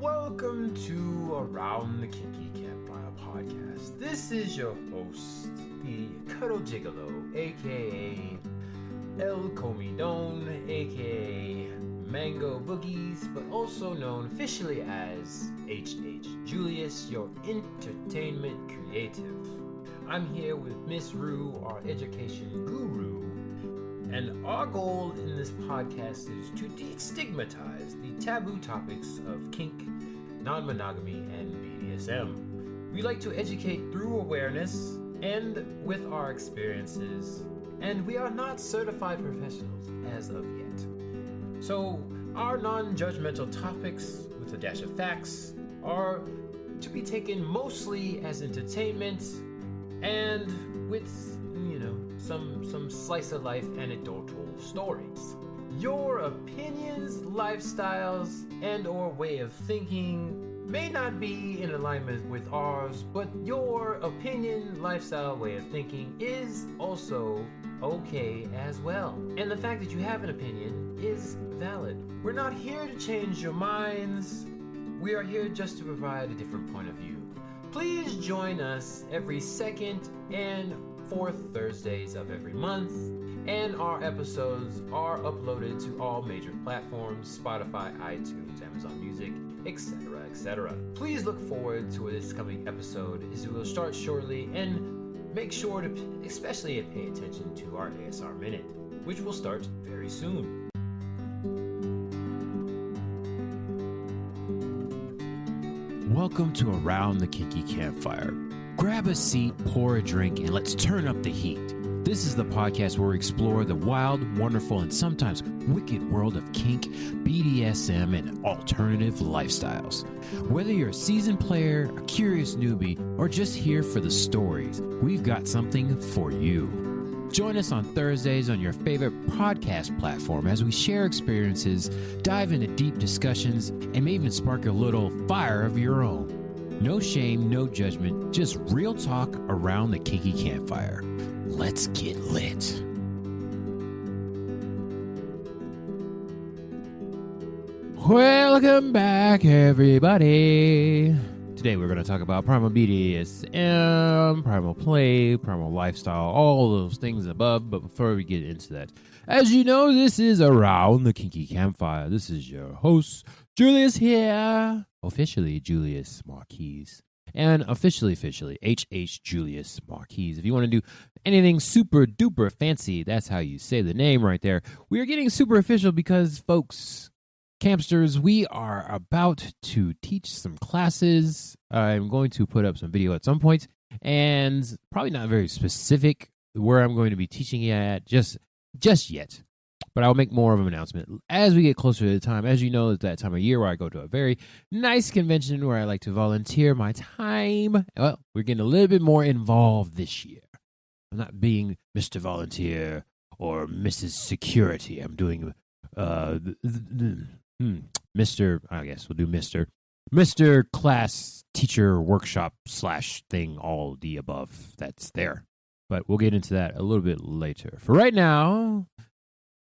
Welcome to Around the Kinky Campfire podcast. This is your host, the Cuddle Gigolo, aka El Comidon, aka Mango Boogies, but also known officially as HH Julius, your entertainment creative. I'm here with Miss Rue, our education guru, and our goal in this podcast is to destigmatize the taboo topics of kink, non-monogamy, and BDSM. We like to educate through awareness and with our experiences, and we are not certified professionals as of yet. So our non-judgmental topics, with a dash of facts, are to be taken mostly as entertainment and with some slice of life anecdotal stories. Your opinions, lifestyles, and or way of thinking may not be in alignment with ours, but your opinion, lifestyle, way of thinking is also okay as well. And the fact that you have an opinion is valid. We're not here to change your minds. We are here just to provide a different point of view. Please join us every second and fourth Thursdays of every month, and our episodes are uploaded to all major platforms: Spotify, iTunes, Amazon Music, etc., etc. Please look forward to this coming episode, as we will start shortly, and make sure to especially pay attention to our ASR Minute, which will start very soon. Welcome to Around the Kinky Campfire. Grab a seat, pour a drink, and let's turn up the heat. This is the podcast where we explore the wild, wonderful, and sometimes wicked world of kink, BDSM, and alternative lifestyles. Whether you're a seasoned player, a curious newbie, or just here for the stories, we've got something for you. Join us on Thursdays on your favorite podcast platform as we share experiences, dive into deep discussions, and may even spark a little fire of your own. No shame, no judgment, just real talk around the kinky campfire. Let's get lit. Welcome back, everybody. Today we're going to talk about Primal BDSM, Primal Play, Primal Lifestyle, all those things above. But before we get into that, as you know, this is Around the Kinky Campfire. This is your host, Julius here. Officially Julius Marques. And officially HH Julius Marques. If you want to do anything super duper fancy, that's how you say the name right there. We are getting super official because, folks, campsters, we are about to teach some classes. I'm going to put up some video at some point, and probably not very specific where I'm going to be teaching it at just yet. But I'll make more of an announcement as we get closer to the time. As you know, it's that time of year where I go to a very nice convention where I like to volunteer my time. Well, we're getting a little bit more involved this year. I'm not being Mr. Volunteer or Mrs. Security. I'm doing Mr. I guess we'll do Mr. Class Teacher Workshop / thing, all the above that's there. But we'll get into that a little bit later. For right now,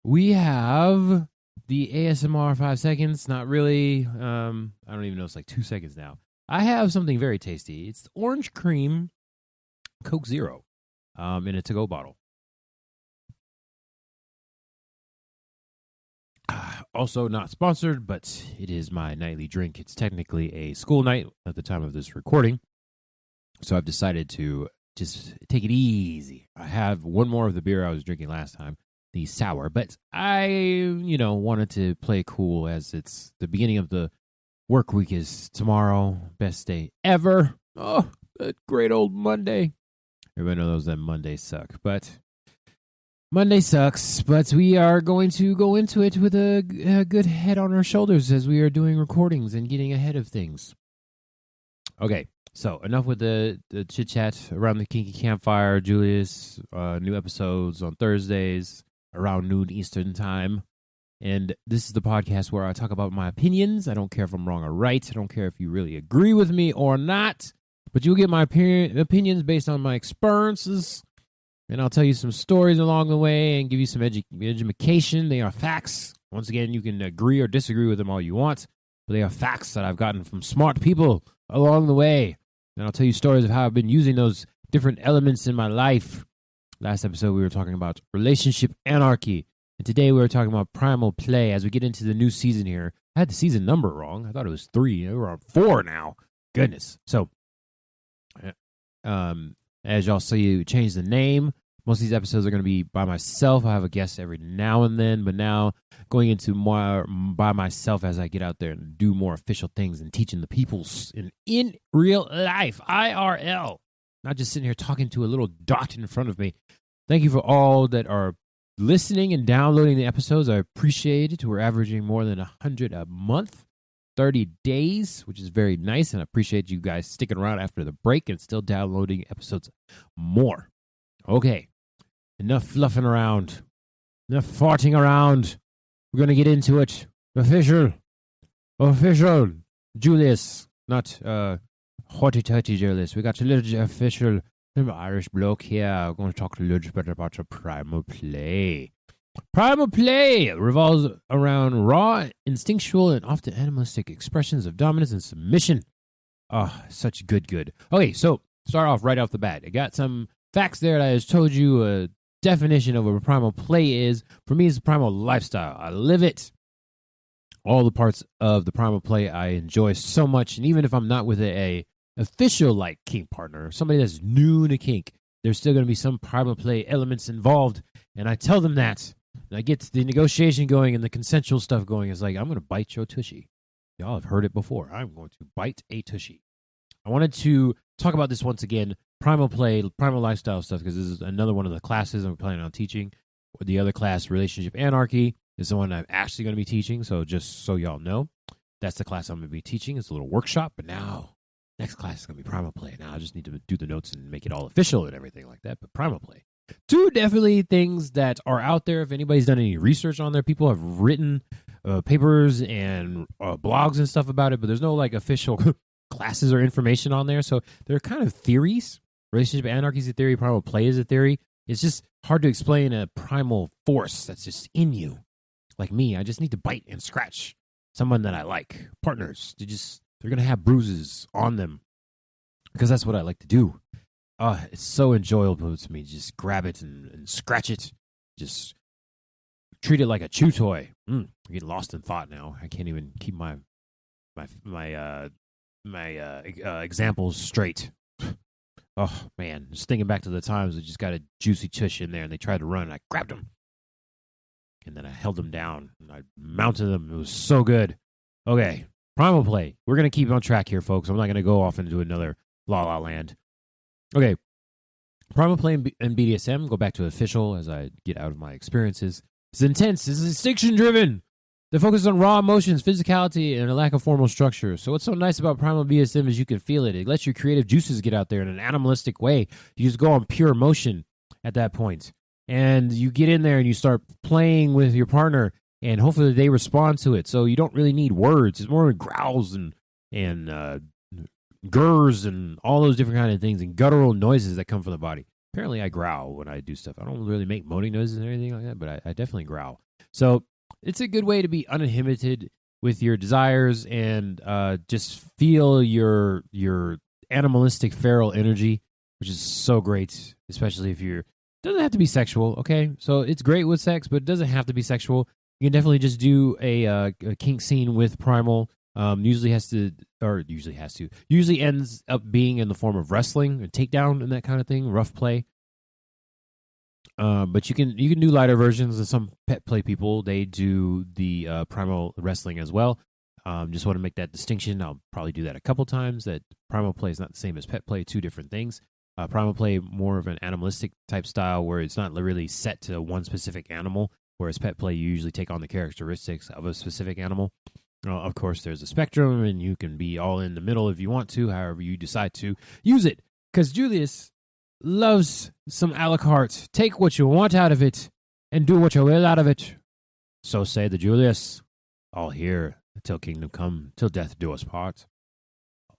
we have the ASMR 5 seconds. Not really. I don't even know. It's like 2 seconds now. I have something very tasty. It's orange cream Coke Zero in a to-go bottle. Also not sponsored, but it is my nightly drink. It's technically a school night at the time of this recording. So I've decided to just take it easy. I have one more of the beer I was drinking last time, the sour, but I, wanted to play cool as it's the beginning of the work week is tomorrow. Best day ever. Oh, that great old Monday. Everybody knows that Mondays suck, but Monday sucks, but we are going to go into it with a good head on our shoulders as we are doing recordings and getting ahead of things. Okay, so enough with the chit-chat around the kinky campfire. Julius, new episodes on Thursdays around noon Eastern time. And this is the podcast where I talk about my opinions. I don't care if I'm wrong or right. I don't care if you really agree with me or not. But you'll get my opinions based on my experiences. And I'll tell you some stories along the way and give you some education. They are facts. Once again, you can agree or disagree with them all you want. but they are facts that I've gotten from smart people along the way. And I'll tell you stories of how I've been using those different elements in my life. Last episode, we were talking about relationship anarchy. And today, we were talking about primal play as we get into the new season here. I had the season number wrong. I thought it was 3. We're on 4 now. Goodness. So, as y'all see, we changed the name. Most of these episodes are going to be by myself. I have a guest every now and then, but now going into more by myself as I get out there and do more official things and teaching the people in real life, IRL, not just sitting here talking to a little dot in front of me. Thank you for all that are listening and downloading the episodes. I appreciate it. We're averaging more than 100 a month, 30 days, which is very nice, and I appreciate you guys sticking around after the break and still downloading episodes more. Okay. Enough fluffing around. Enough farting around. We're going to get into it. Official. Julius. Not hotty-totty Julius. We got a little official Irish bloke here. We're going to talk a little bit about the primal play. Primal play revolves around raw, instinctual, and often animalistic expressions of dominance and submission. Oh, such good. Okay, so start off right off the bat. I got some facts there that I just told you. A definition of what a primal play is. For me, it's a primal lifestyle. I live it. All the parts of the primal play I enjoy so much. And even if I'm not with a official like kink partner, somebody that's new to kink, there's still going to be some primal play elements involved. And I tell them that. And I get the negotiation going and the consensual stuff going. It's like, I'm going to bite your tushy. Y'all have heard it before. I'm going to bite a tushy. I wanted to talk about this once again. Primal play, primal lifestyle stuff, because this is another one of the classes I'm planning on teaching. The other class, relationship anarchy, is the one I'm actually going to be teaching. So just so y'all know, that's the class I'm going to be teaching. It's a little workshop, but now next class is going to be primal play. Now I just need to do the notes and make it all official and everything like that. But primal play, 2 definitely things that are out there. If anybody's done any research on there, people have written papers and blogs and stuff about it, but there's no like official classes or information on there. So they're kind of theories. Relationship anarchy is a theory. Primal play is a theory. It's just hard to explain a primal force that's just in you. Like me, I just need to bite and scratch someone that I like. Partners, they're going to have bruises on them because that's what I like to do. It's so enjoyable to me. Just grab it and scratch it. Just treat it like a chew toy. I get lost in thought now. I can't even keep my examples straight. Oh, man. Just thinking back to the times I just got a juicy tush in there and they tried to run and I grabbed them. And then I held them down and I mounted them. It was so good. Okay. Primal play. We're going to keep on track here, folks. I'm not going to go off into another la-la land. Okay. Primal play and BDSM, go back to official as I get out of my experiences. It's intense. It's instinction-driven. They focus on raw emotions, physicality, and a lack of formal structure. So what's so nice about Primal BDSM is you can feel it. It lets your creative juices get out there in an animalistic way. You just go on pure emotion at that point. And you get in there and you start playing with your partner, and hopefully they respond to it. So you don't really need words. It's more growls and gurs and all those different kind of things and guttural noises that come from the body. Apparently I growl when I do stuff. I don't really make moaning noises or anything like that, but I definitely growl. So it's a good way to be uninhibited with your desires and just feel your animalistic feral energy, which is so great, especially if you're... Doesn't have to be sexual, okay? So it's great with sex, but it doesn't have to be sexual. You can definitely just do a kink scene with Primal. Usually ends up being in the form of wrestling, a takedown, and that kind of thing, rough play. But you can do lighter versions. Of some pet play people, they do the Primal wrestling as well. Just want to make that distinction. I'll probably do that a couple times. That Primal play is not the same as pet play, 2 different things. Primal play more of an animalistic type style where it's not really set to one specific animal, whereas pet play you usually take on the characteristics of a specific animal. Of course, there's a spectrum, and you can be all in the middle if you want to, however you decide to use it. Because Julius loves some a la carte. Take what you want out of it and do what you will out of it. So say the Julius. All here till kingdom come, till death do us part.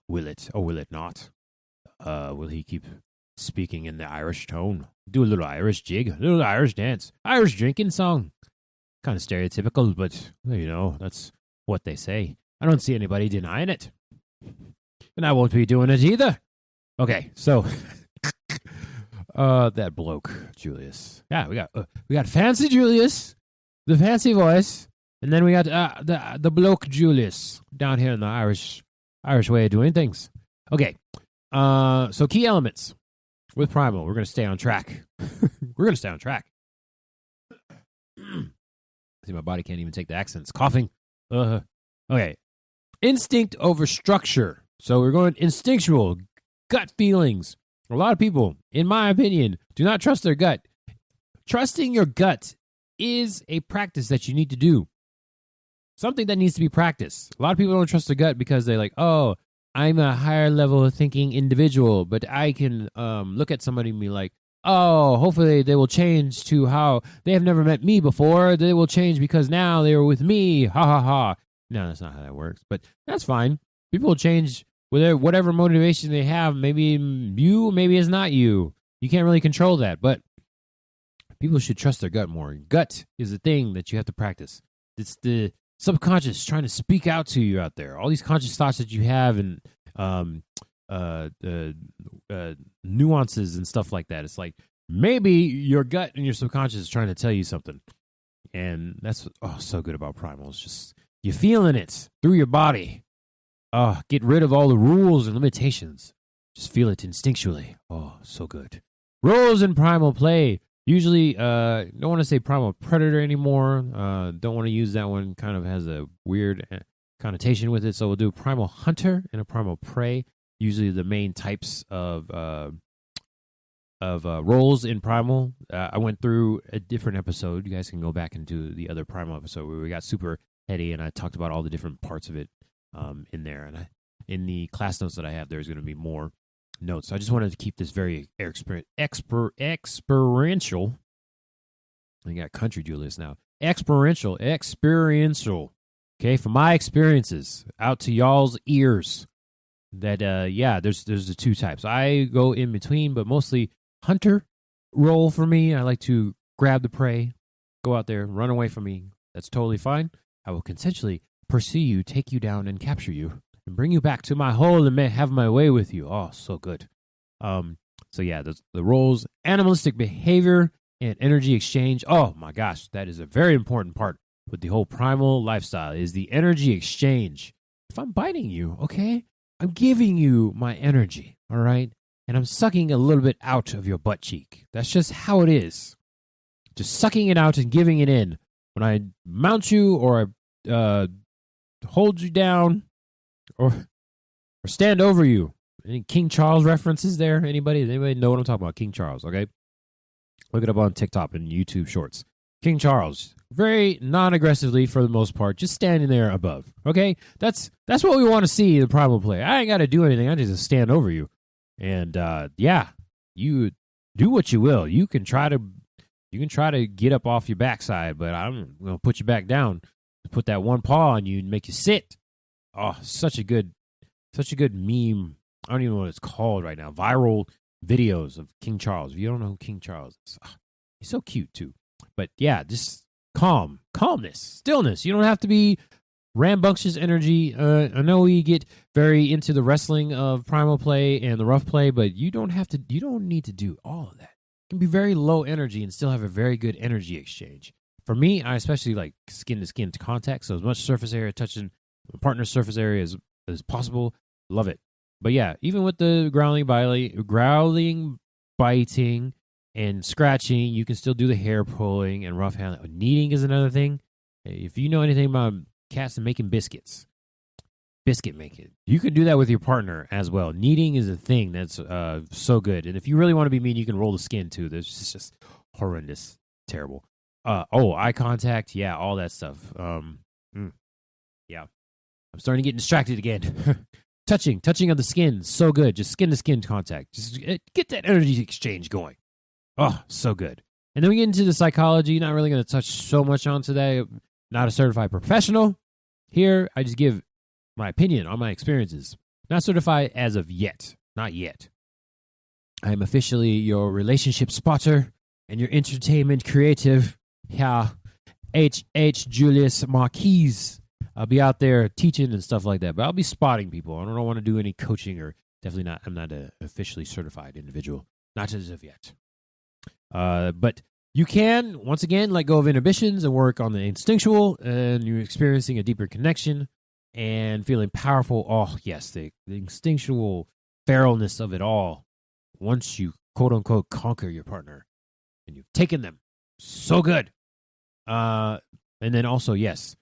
Will it or will it not? Will he keep speaking in the Irish tone? Do a little Irish jig, a little Irish dance, Irish drinking song. Kind of stereotypical, but, you know, that's what they say. I don't see anybody denying it. And I won't be doing it either. Okay, so that bloke, Julius. Yeah, we got fancy Julius, the fancy voice, and then we got the bloke Julius down here in the Irish way of doing things. Okay, so key elements with Primal. We're gonna stay on track. We're gonna stay on track. See, my body can't even take the accents. Coughing. Okay, instinct over structure. So we're going instinctual, gut feelings. A lot of people, in my opinion, do not trust their gut. Trusting your gut is a practice that you need to do. Something that needs to be practiced. A lot of people don't trust their gut because they're like, oh, I'm a higher level thinking individual, but I can look at somebody and be like, oh, hopefully they will change to how they have never met me before. They will change because now they were with me. Ha ha ha. No, that's not how that works, but that's fine. People will change with whatever motivation they have. Maybe you, maybe it's not you. You can't really control that, but people should trust their gut more. Gut is the thing that you have to practice. It's the subconscious trying to speak out to you out there. All these conscious thoughts that you have and nuances and stuff like that. It's like maybe your gut and your subconscious is trying to tell you something. And that's so good about Primal. It's just you're feeling it through your body. Get rid of all the rules and limitations. Just feel it instinctually. Oh, so good. Roles in Primal play. Usually, don't want to say Primal Predator anymore. Don't want to use that one. Kind of has a weird connotation with it. So we'll do Primal Hunter and a Primal Prey. Usually the main types of roles in Primal. I went through a different episode. You guys can go back and do the other Primal episode where we got super heady and I talked about all the different parts of it in there. And in the class notes that I have, there's going to be more notes. So I just wanted to keep this very experiential. I got country Julius now. Experiential. Okay, from my experiences out to y'all's ears. That there's the two types. I go in between, but mostly hunter role for me. I like to grab the prey, go out there, run away from me. That's totally fine. I will consensually pursue you, take you down, and capture you, and bring you back to my hole and have my way with you. Oh, so good. So yeah, the roles, animalistic behavior, and energy exchange. Oh my gosh, that is a very important part with the whole Primal lifestyle is the energy exchange. If I'm biting you, okay, I'm giving you my energy, all right? And I'm sucking a little bit out of your butt cheek. That's just how it is. Just sucking it out and giving it in. When I mount you or I hold you down or stand over you. Any King Charles references there? Anybody know what I'm talking about? King Charles, okay? Look it up on TikTok and YouTube Shorts. King Charles, very non-aggressively for the most part, just standing there above, okay? That's what we want to see in the Primal play. I ain't got to do anything. I just stand over you. And, you do what you will. You can try to get up off your backside, but I'm going to put you back down. Put that one paw on you and make you sit. Oh, such a good meme. I don't even know what it's called right now. Viral videos of King Charles. If you don't know who King Charles is, he's so cute too. But yeah, just calmness, stillness. You don't have to be rambunctious energy. I know we get very into the wrestling of Primal play and the rough play, but you don't need to do all of that. It can be very low energy and still have a very good energy exchange. For me, I especially like skin-to-skin contact, so as much surface area touching my partner's surface area as possible. Love it. But yeah, even with the growling, biting, and scratching, you can still do the hair pulling and rough handling. Kneading is another thing. If you know anything about cats and making biscuit making, you can do that with your partner as well. Kneading is a thing that's so good. And if you really want to be mean, you can roll the skin too. That's just horrendous, terrible. Eye contact, yeah, all that stuff. Yeah, I'm starting to get distracted again. touching of the skin, so good. Just skin to skin contact. Just get that energy exchange going. Oh, so good. And then we get into the psychology. Not really going to touch so much on today. Not a certified professional. Here, I just give my opinion on my experiences. Not certified as of yet. Not yet. I am officially your relationship spotter and your entertainment creative. Yeah, Julius Marques. I'll be out there teaching and stuff like that, but I'll be spotting people. I don't want to do any coaching, or definitely not. I'm not an officially certified individual, not as of yet. But you can, once again, let go of inhibitions and work on the instinctual, and you're experiencing a deeper connection and feeling powerful. Oh, yes, the instinctual feralness of it all. Once you, quote unquote, conquer your partner and you've taken them. So good. And then also, yes,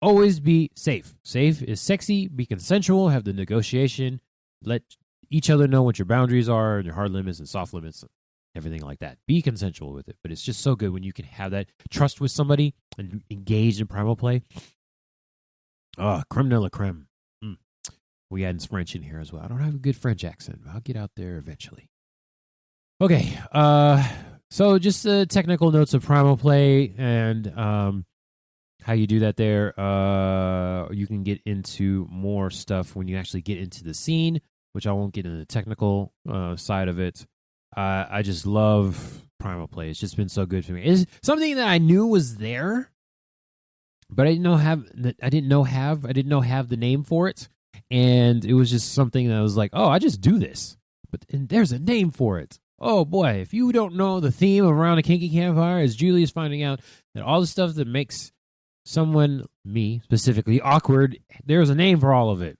always be safe. Safe is sexy, be consensual, have the negotiation, let each other know what your boundaries are and your hard limits and soft limits, everything like that. Be consensual with it. But it's just so good when you can have that trust with somebody and engage in primal play. Oh, creme de la creme. We add French in here as well. I don't have a good French accent, but I'll get out there eventually. Okay, so just the technical notes of primal play and how you do that there. You can get into more stuff when you actually get into the scene, which I won't get into the technical side of it. I just love primal play. It's just been so good for me. It's something that I knew was there, but I didn't know have the name for it, and it was just something that I was like, oh, I just do this, and there's a name for it. Oh boy, if you don't know the theme of Around a Kinky Campfire is Julius finding out that all the stuff that makes someone, me specifically, awkward, there's a name for all of it.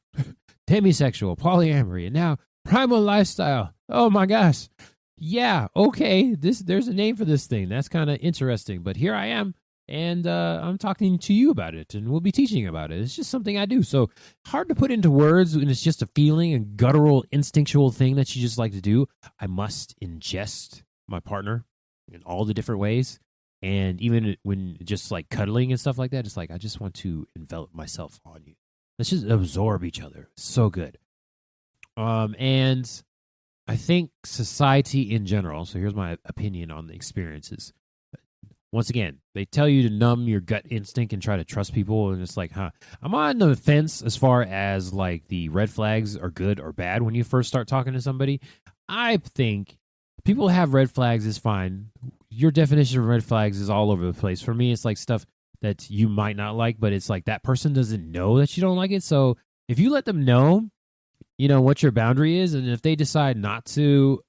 Demisexual, polyamory, and now primal lifestyle. Oh my gosh. Yeah, okay, there's a name for this thing. That's kind of interesting, but here I am, and I'm talking to you about it, and we'll be teaching about it. It's just something I do, so hard to put into words, and it's just a feeling, a guttural, instinctual thing that you just like to do. I must ingest my partner in all the different ways, and even when just like cuddling and stuff like that, it's like I just want to envelop myself on you. Let's just absorb each other. So good. And I think society in general, so here's my opinion on the experiences. Once again, they tell you to numb your gut instinct and try to trust people, and it's like, I'm on the fence as far as like the red flags are good or bad when you first start talking to somebody. I think people have red flags is fine. Your definition of red flags is all over the place. For me, it's like stuff that you might not like, but it's like that person doesn't know that you don't like it. So if you let them know, what your boundary is, and if they decide not to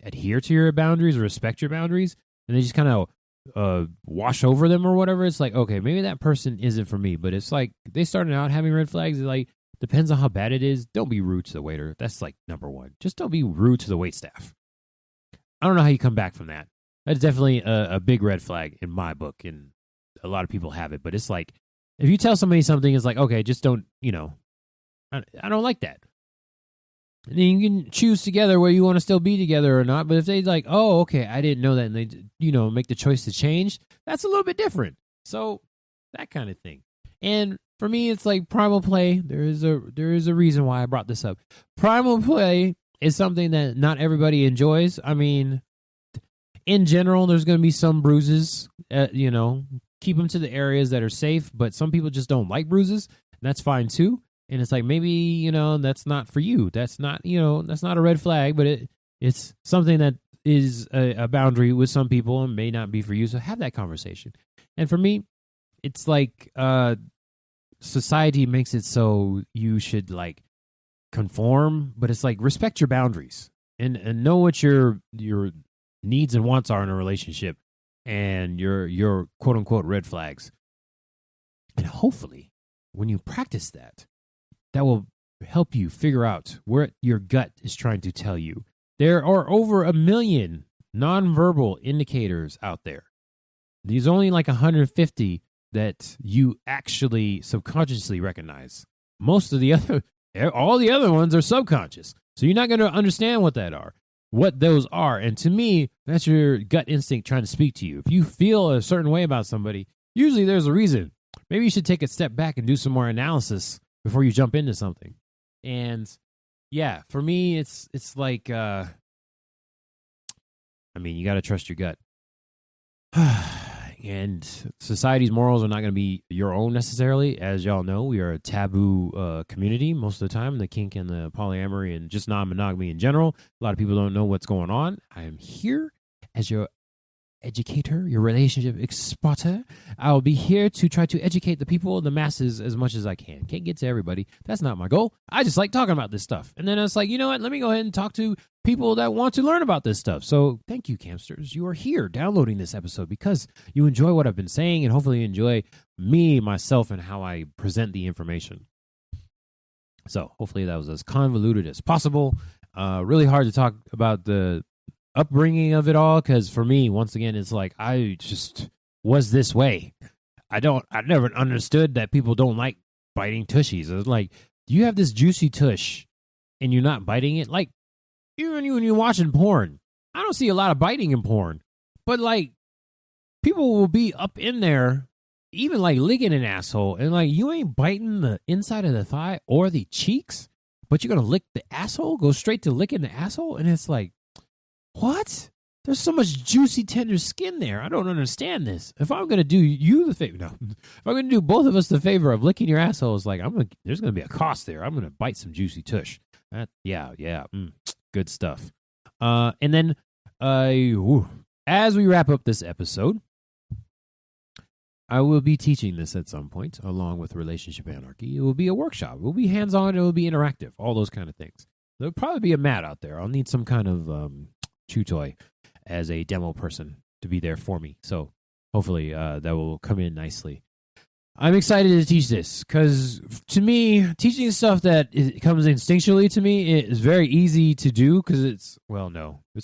adhere to your boundaries or respect your boundaries, and they just kind of wash over them or whatever, it's like, okay, maybe that person isn't for me. But it's like they started out having red flags. It like depends on how bad it is. Don't be rude to the waiter. That's like number one. Just don't be rude to the waitstaff. I don't know how you come back from that. That's definitely a big red flag in my book, and a lot of people have it. But it's like if you tell somebody something, it's like, okay, just don't, I don't like that. And then you can choose together where you want to still be together or not. But if they like, oh, okay, I didn't know that, and they, make the choice to change, that's a little bit different. So that kind of thing. And for me, it's like primal play. There is a reason why I brought this up. Primal play is something that not everybody enjoys. I mean, in general, there's going to be some bruises. Keep them to the areas that are safe. But some people just don't like bruises. And that's fine too. And it's like, maybe, that's not for you. That's not, that's not a red flag, but it's something that is a boundary with some people and may not be for you. So have that conversation. And for me, it's like society makes it so you should like conform, but it's like respect your boundaries and know what your needs and wants are in a relationship and your quote unquote red flags. And hopefully when you practice that will help you figure out what your gut is trying to tell you. There are over 1 million nonverbal indicators out there. There's only like 150 that you actually subconsciously recognize. All the other ones are subconscious. So you're not going to understand what those are. And to me, that's your gut instinct trying to speak to you. If you feel a certain way about somebody, usually there's a reason. Maybe you should take a step back and do some more analysis before you jump into something. And yeah, for me, it's like, you got to trust your gut. And society's morals are not going to be your own necessarily. As y'all know, we are a taboo community most of the time, the kink and the polyamory and just non-monogamy in general. A lot of people don't know what's going on. I am here as your educator, your relationship spotter. I'll be here to try to educate the people, the masses, as much as I can. Can't get to everybody. That's not my goal. I just like talking about this stuff. And then it's like, you know what? Let me go ahead and talk to people that want to learn about this stuff. So thank you, Campsters. You are here downloading this episode because you enjoy what I've been saying and hopefully enjoy me, myself, and how I present the information. So hopefully that was as convoluted as possible. Really hard to talk about the upbringing of it all, because for me, once again, it's like I just was this way. I never understood that people don't like biting tushies. It's like, you have this juicy tush and you're not biting it. Like, even when you're watching porn, I don't see a lot of biting in porn, but like, people will be up in there, even like licking an asshole, and like, you ain't biting the inside of the thigh or the cheeks, but you're gonna lick the asshole, go straight to licking the asshole, and it's like, what? There's so much juicy, tender skin there. I don't understand this. If I'm going to do you the favor, if I'm going to do both of us the favor of licking your asshole, it's like, there's going to be a cost there. I'm going to bite some juicy tush. Good stuff. And then, as we wrap up this episode, I will be teaching this at some point, along with Relationship Anarchy. It will be a workshop. It will be hands-on. It will be interactive. All those kind of things. There'll probably be a mat out there. I'll need some kind of chew toy as a demo person to be there for me. So hopefully that will come in nicely. I'm excited to teach this because, to me, teaching stuff that comes instinctually to me is very easy to do because it's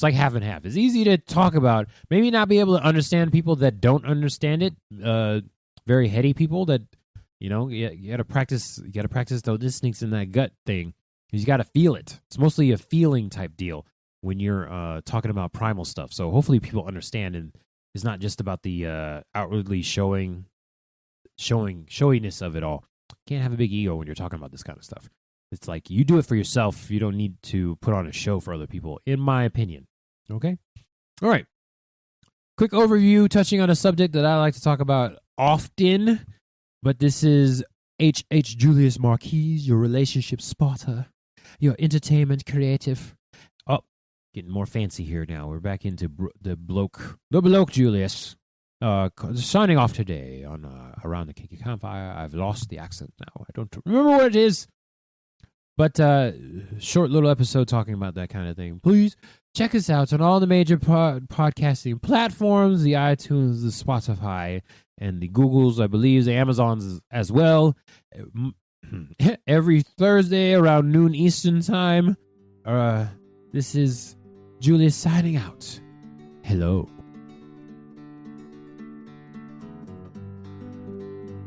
like half and half. It's easy to talk about, maybe not be able to understand people that don't understand it, very heady people that, you got to practice. You got to practice those instincts in that gut thing. You got to feel it. It's mostly a feeling type deal when you're talking about primal stuff. So hopefully people understand, and it's not just about the outwardly showiness of it all. Can't have a big ego when you're talking about this kind of stuff. It's like, you do it for yourself. You don't need to put on a show for other people, in my opinion. Okay? All right. Quick overview touching on a subject that I like to talk about often, but this is Julius Marques, your relationship spotter, your entertainment creative. Oh, getting more fancy here now. We're back into the bloke Julius. Signing off today on Around the Kinky Campfire. I've lost the accent now. I don't remember what it is. But short little episode talking about that kind of thing. Please check us out on all the major podcasting platforms, the iTunes, the Spotify, and the Googles, I believe, the Amazons as well. Every Thursday around noon Eastern time. This is Julius signing out. Hello.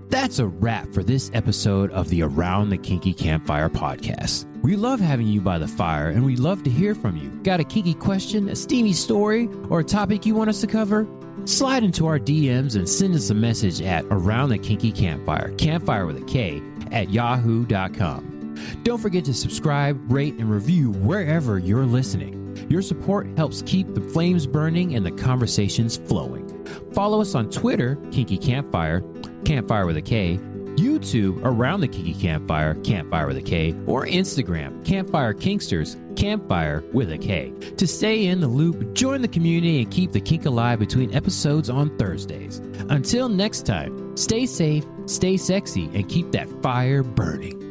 That's a wrap for this episode of the Around the Kinky Campfire podcast. We love having you by the fire, and we love to hear from you. Got a kinky question, a steamy story, or a topic you want us to cover? Slide into our DMs and send us a message at Around the Kinky Campfire, campfire with a K, at yahoo.com. Don't forget to subscribe, rate, and review wherever you're listening. Your support helps keep the flames burning and the conversations flowing. Follow us on Twitter, Kinky Campfire, Campfire with a K, YouTube, Around the Kinky Campfire, Campfire with a K, or Instagram, Campfire Kinksters, Campfire with a K. To stay in the loop, join the community, and keep the kink alive between episodes on Thursdays. Until next time, stay safe, stay sexy, and keep that fire burning.